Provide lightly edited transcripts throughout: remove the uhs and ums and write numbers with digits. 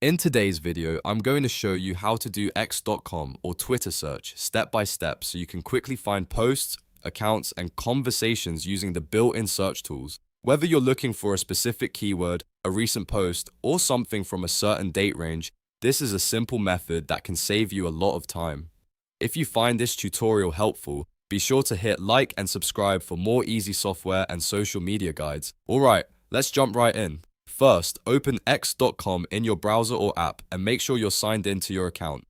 In today's video, I'm going to show you how to do x.com or Twitter search step by step so you can quickly find posts, accounts, and conversations using the built-in search tools. Whether you're looking for a specific keyword, a recent post, or something from a certain date range, this is a simple method that can save you a lot of time. If you find this tutorial helpful, be sure to hit like and subscribe for more easy software and social media guides. Alright, let's jump right in. First, open x.com in your browser or app and make sure you're signed in to your account.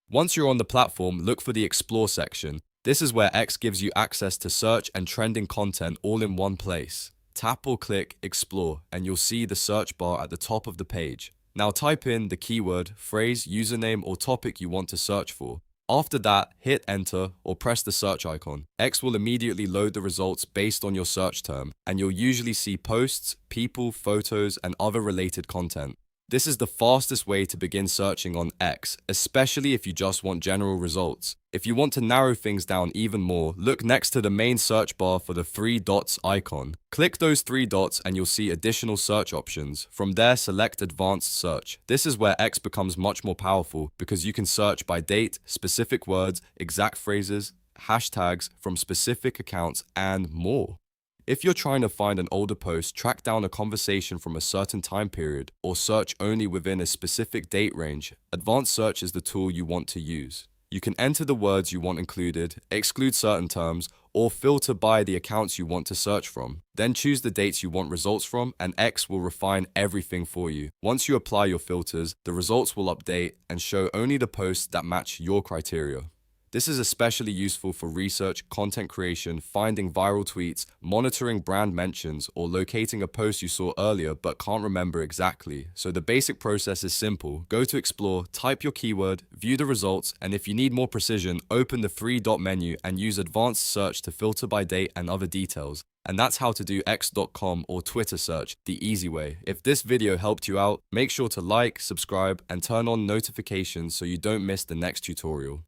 Once you're on the platform, look for the Explore section. This is where X gives you access to search and trending content all in one place. Tap or click Explore and you'll see the search bar at the top of the page. Now type in the keyword, phrase, username, or topic you want to search for. After that, hit enter or press the search icon. X will immediately load the results based on your search term, and you'll usually see posts, people, photos, and other related content. This is the fastest way to begin searching on X, especially if you just want general results. If you want to narrow things down even more, look next to the main search bar for the three dots icon. Click those three dots and you'll see additional search options. From there, select Advanced Search. This is where X becomes much more powerful because you can search by date, specific words, exact phrases, hashtags from specific accounts, and more. If you're trying to find an older post, track down a conversation from a certain time period, or search only within a specific date range, Advanced Search is the tool you want to use. You can enter the words you want included, exclude certain terms, or filter by the accounts you want to search from. Then choose the dates you want results from, and X will refine everything for you. Once you apply your filters, the results will update and show only the posts that match your criteria. This is especially useful for research, content creation, finding viral tweets, monitoring brand mentions, or locating a post you saw earlier but can't remember exactly. So the basic process is simple. Go to Explore, type your keyword, view the results, and if you need more precision, open the three-dot menu and use Advanced Search to filter by date and other details. And that's how to do x.com or Twitter search the easy way. If this video helped you out, make sure to like, subscribe, and turn on notifications so you don't miss the next tutorial.